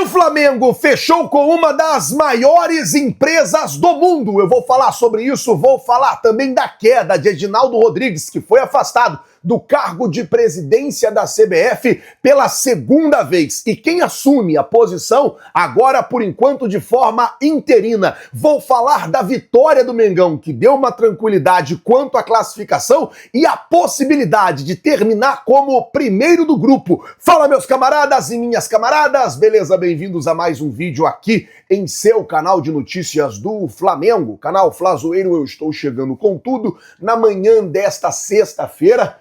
O Flamengo fechou com uma das maiores empresas do mundo. Eu vou falar sobre isso, vou falar também da queda de Edinaldo Rodrigues, que foi afastado do cargo de presidência da CBF pela segunda vez. E quem assume a posição, agora por enquanto de forma interina. Vou falar da vitória do Mengão, que deu uma tranquilidade quanto à classificação e a possibilidade de terminar como primeiro do grupo. Fala, meus camaradas e minhas camaradas, beleza? Bem-vindos a mais um vídeo aqui em seu canal de notícias do Flamengo, canal Flazoeiro. Eu estou chegando com tudo na manhã desta sexta-feira.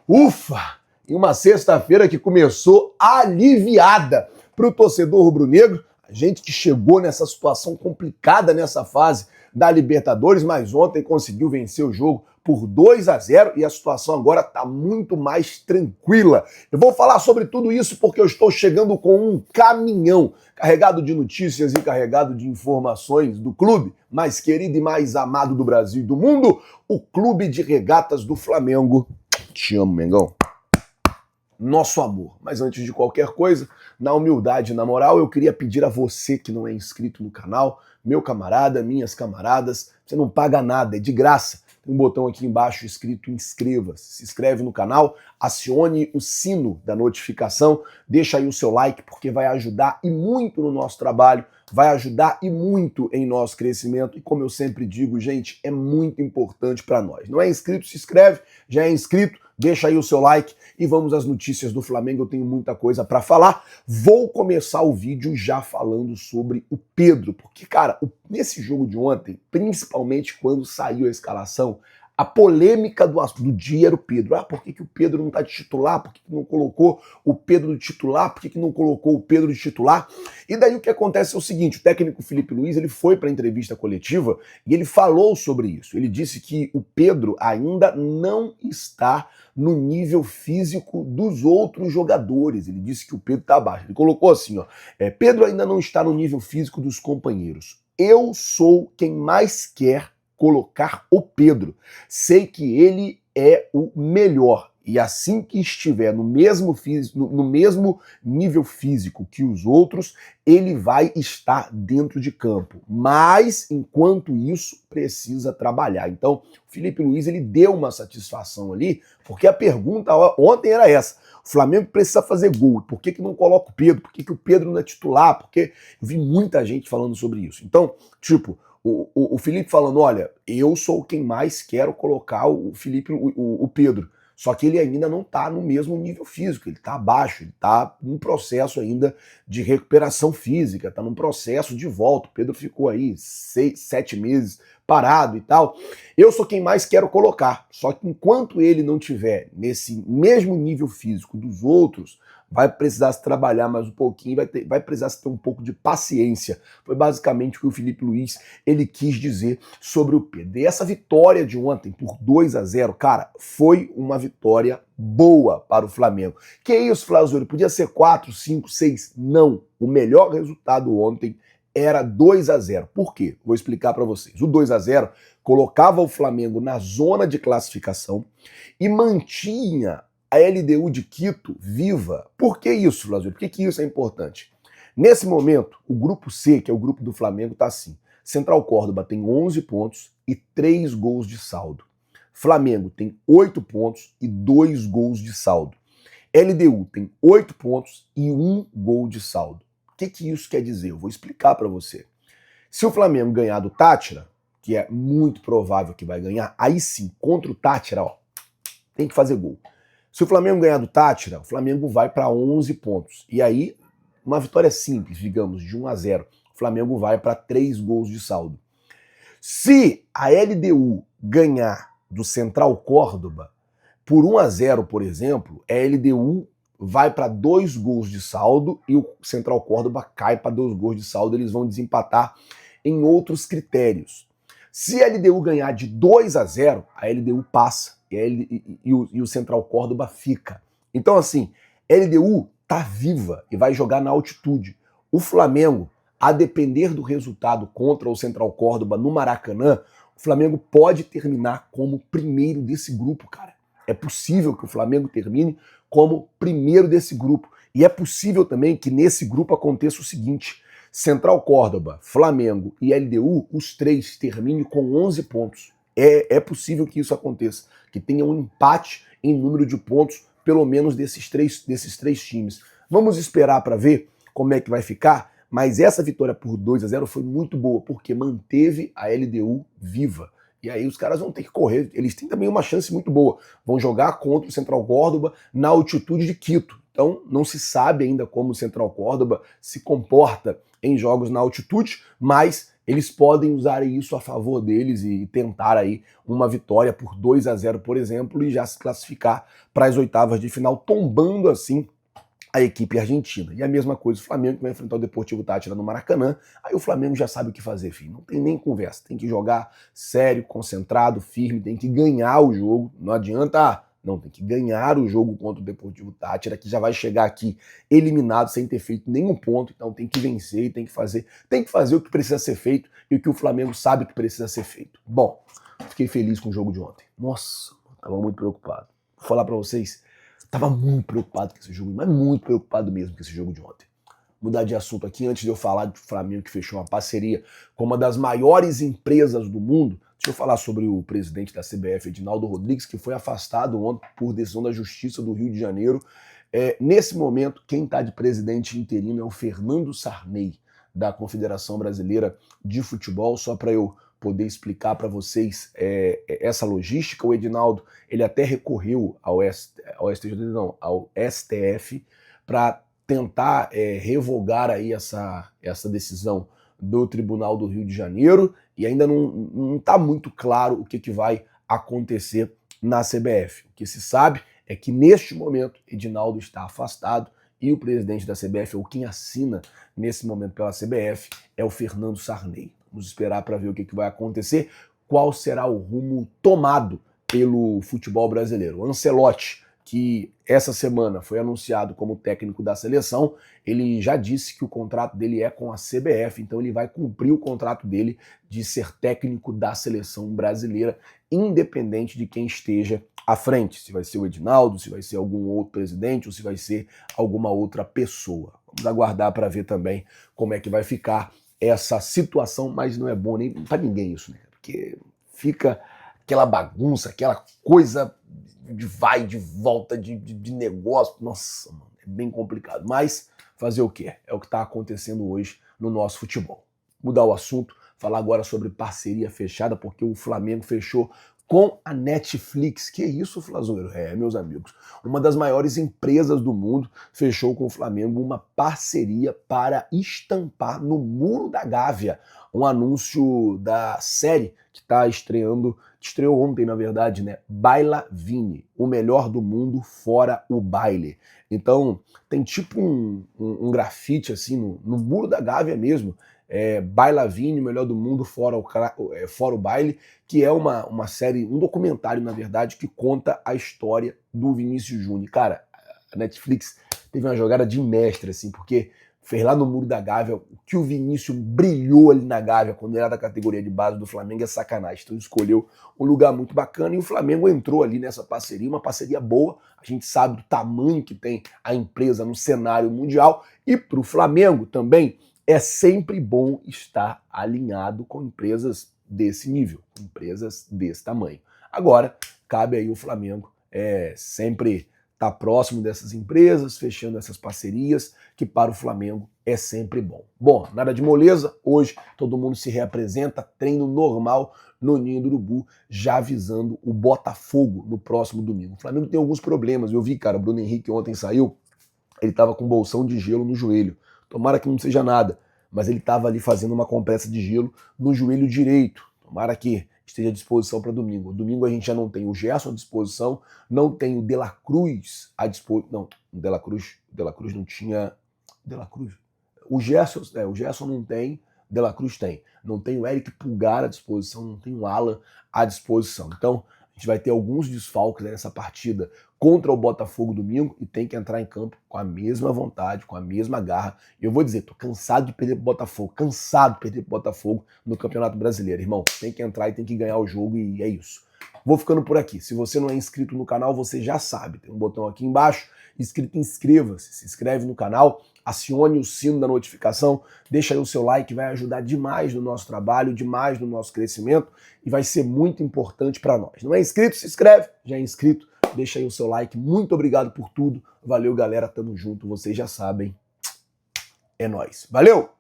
Ufa! E uma sexta-feira que começou aliviada para o torcedor rubro-negro. A gente que chegou nessa situação complicada nessa fase da Libertadores, mas ontem conseguiu vencer o jogo por 2-0 e a situação agora está muito mais tranquila. Eu vou falar sobre tudo isso porque eu estou chegando com um caminhão carregado de notícias e carregado de informações do clube mais querido e mais amado do Brasil e do mundo, o Clube de Regatas do Flamengo. Te amo, Mengão. Nosso amor. Mas antes de qualquer coisa, na humildade e na moral, eu queria pedir a você que não é inscrito no canal, meu camarada, minhas camaradas, você não paga nada, é de graça. Tem um botão aqui embaixo escrito inscreva-se. Se inscreve no canal, acione o sino da notificação, deixa aí o seu like, porque vai ajudar e muito no nosso trabalho, vai ajudar e muito em nosso crescimento. E como eu sempre digo, gente, é muito importante para nós. Não é inscrito, se inscreve, já é inscrito, deixa aí o seu like e vamos às notícias do Flamengo. Eu tenho muita coisa para falar. Vou começar o vídeo já falando sobre o Pedro, porque, cara, nesse jogo de ontem, principalmente quando saiu a escalação, a polêmica do dia era o Pedro. Por que o Pedro não tá de titular? Por que não colocou o Pedro de titular? Por que não colocou o Pedro de titular? E daí o que acontece é o seguinte, o técnico Felipe Luiz, ele foi para a entrevista coletiva e ele falou sobre isso. Ele disse que o Pedro ainda não está no nível físico dos outros jogadores. Ele disse que o Pedro tá abaixo. Ele colocou assim, ó, Pedro ainda não está no nível físico dos companheiros. Eu sou quem mais quer colocar o Pedro. Sei que ele é o melhor. E assim que estiver no mesmo nível físico que os outros, ele vai estar dentro de campo. Mas, enquanto isso, precisa trabalhar. Então, o Felipe Luiz, ele deu uma satisfação ali, porque a pergunta ontem era essa. O Flamengo precisa fazer gol. Por que não coloca o Pedro? Por que o Pedro não é titular? Porque eu vi muita gente falando sobre isso. Então, tipo, o Felipe falando, olha, eu sou quem mais quero colocar o Pedro. Só que ele ainda não está no mesmo nível físico, ele está abaixo, ele está num processo ainda de recuperação física, está num processo de volta. O Pedro ficou aí 6, 7 meses parado e tal. Eu sou quem mais quero colocar. Só que enquanto ele não tiver nesse mesmo nível físico dos outros, vai precisar se trabalhar mais um pouquinho, vai precisar se ter um pouco de paciência. Foi basicamente o que o Felipe Luiz ele quis dizer sobre o Pedro. E essa vitória de ontem por 2-0, cara, foi uma vitória boa para o Flamengo. Que isso, Flazoeiro? Podia ser 4, 5, 6? Não. O melhor resultado ontem era 2-0. Por quê? Vou explicar para vocês. O 2-0 colocava o Flamengo na zona de classificação e mantinha a LDU de Quito viva. Por que isso, Flazoeiro? Por que isso é importante? Nesse momento, o grupo C, que é o grupo do Flamengo, tá assim. Central Córdoba tem 11 pontos e 3 gols de saldo. Flamengo tem 8 pontos e 2 gols de saldo. LDU tem 8 pontos e 1 gol de saldo. O que isso quer dizer? Eu vou explicar para você. Se o Flamengo ganhar do Táchira, que é muito provável que vai ganhar, aí sim, contra o Táchira, ó, tem que fazer gol. Se o Flamengo ganhar do Táchira, o Flamengo vai para 11 pontos. E aí, uma vitória simples, digamos, de 1-0. O Flamengo vai para 3 gols de saldo. Se a LDU ganhar do Central Córdoba por 1-0, por exemplo, a LDU vai para 2 gols de saldo e o Central Córdoba cai para 2 gols de saldo. Eles vão desempatar em outros critérios. Se a LDU ganhar de 2-0, a LDU passa. E o Central Córdoba fica. Então, assim, LDU tá viva e vai jogar na altitude. O Flamengo, a depender do resultado contra o Central Córdoba no Maracanã, o Flamengo pode terminar como primeiro desse grupo, cara. É possível que o Flamengo termine como primeiro desse grupo. E é possível também que nesse grupo aconteça o seguinte: Central Córdoba, Flamengo e LDU, os três terminem com 11 pontos. É possível que isso aconteça, que tenha um empate em número de pontos, pelo menos desses três times. Vamos esperar para ver como é que vai ficar, mas essa vitória por 2-0 foi muito boa, porque manteve a LDU viva. E aí os caras vão ter que correr, eles têm também uma chance muito boa. Vão jogar contra o Central Córdoba na altitude de Quito. Então não se sabe ainda como o Central Córdoba se comporta em jogos na altitude, mas eles podem usar isso a favor deles e tentar aí uma vitória por 2-0, por exemplo, e já se classificar para as oitavas de final, tombando assim a equipe argentina. E a mesma coisa o Flamengo, que vai enfrentar o Deportivo Táchira no Maracanã. Aí o Flamengo já sabe o que fazer, filho. Não tem nem conversa. Tem que jogar sério, concentrado, firme, tem que ganhar o jogo. Não adianta... Não, tem que ganhar o jogo contra o Deportivo Táchira, que já vai chegar aqui eliminado sem ter feito nenhum ponto. Então tem que vencer e tem que fazer o que precisa ser feito e o que o Flamengo sabe que precisa ser feito. Bom, fiquei feliz com o jogo de ontem. Nossa, tava muito preocupado. Vou falar pra vocês, tava muito preocupado com esse jogo, mas muito preocupado mesmo com esse jogo de ontem. Mudar de assunto aqui, antes de eu falar do Flamengo que fechou uma parceria com uma das maiores empresas do mundo, deixa eu falar sobre o presidente da CBF, Edinaldo Rodrigues, que foi afastado ontem por decisão da Justiça do Rio de Janeiro. Nesse momento, quem está de presidente interino é o Fernando Sarney, da Confederação Brasileira de Futebol. Só para eu poder explicar para vocês essa logística, o Edinaldo ele até recorreu ao STF para tentar revogar aí essa decisão do Tribunal do Rio de Janeiro, e ainda não está muito claro o que vai acontecer na CBF. O que se sabe é que neste momento Edinaldo está afastado e o presidente da CBF, ou quem assina nesse momento pela CBF, é o Fernando Sarney. Vamos esperar para ver o que vai acontecer, qual será o rumo tomado pelo futebol brasileiro. O Ancelotti, que essa semana foi anunciado como técnico da seleção, ele já disse que o contrato dele é com a CBF, então ele vai cumprir o contrato dele de ser técnico da seleção brasileira, independente de quem esteja à frente, se vai ser o Edinaldo, se vai ser algum outro presidente ou se vai ser alguma outra pessoa. Vamos aguardar para ver também como é que vai ficar essa situação, mas não é bom nem para ninguém isso, né? Porque fica aquela bagunça, aquela coisa de vai, de volta, de negócio. Nossa, mano, é bem complicado. Mas fazer o quê? É o que está acontecendo hoje no nosso futebol. Mudar o assunto, falar agora sobre parceria fechada, porque o Flamengo fechou com a Netflix. Que isso, Flazoeiro? Meus amigos, uma das maiores empresas do mundo fechou com o Flamengo uma parceria para estampar no Muro da Gávea um anúncio da série que está estreou ontem, na verdade, né? Baila Vini, o melhor do mundo fora o baile. Então, tem tipo um grafite assim no Muro da Gávea mesmo, Baila Vini, o melhor do mundo fora o baile, que é uma série, um documentário, na verdade, que conta a história do Vinícius Júnior. Cara, a Netflix teve uma jogada de mestre, assim, porque fez lá no Muro da Gávea, o que o Vinícius brilhou ali na Gávea quando ele era da categoria de base do Flamengo é sacanagem. Então escolheu um lugar muito bacana e o Flamengo entrou ali nessa parceria, uma parceria boa. A gente sabe do tamanho que tem a empresa no cenário mundial e para o Flamengo também é sempre bom estar alinhado com empresas desse nível, empresas desse tamanho. Agora, cabe aí o Flamengo sempre estar próximo dessas empresas, fechando essas parcerias, que para o Flamengo é sempre bom. Bom, nada de moleza, hoje todo mundo se reapresenta, treino normal no Ninho do Urubu, já avisando o Botafogo no próximo domingo. O Flamengo tem alguns problemas, eu vi, cara, o Bruno Henrique ontem saiu, ele estava com bolsão de gelo no joelho. Tomara que não seja nada, mas ele estava ali fazendo uma compressa de gelo no joelho direito. Tomara que esteja à disposição para domingo. Domingo a gente já não tem o Gerson à disposição, não tem o De La Cruz à disposição. Não, o De La Cruz não tinha. De La Cruz? O Gerson não tem, De La Cruz tem. Não tem o Eric Pulgar à disposição, não tem o Alan à disposição. Então, a gente vai ter alguns desfalques nessa partida contra o Botafogo domingo e tem que entrar em campo com a mesma vontade, com a mesma garra. E eu vou dizer, tô cansado de perder pro Botafogo, cansado de perder pro Botafogo no Campeonato Brasileiro, irmão. Tem que entrar e tem que ganhar o jogo e é isso. Vou ficando por aqui. Se você não é inscrito no canal, você já sabe. Tem um botão aqui embaixo escrito inscreva-se. Se inscreve no canal, acione o sino da notificação, deixa aí o seu like, vai ajudar demais no nosso trabalho, demais no nosso crescimento e vai ser muito importante para nós. Não é inscrito? Se inscreve. Já é inscrito? Deixa aí o seu like. Muito obrigado por tudo. Valeu, galera. Tamo junto. Vocês já sabem. É nóis. Valeu!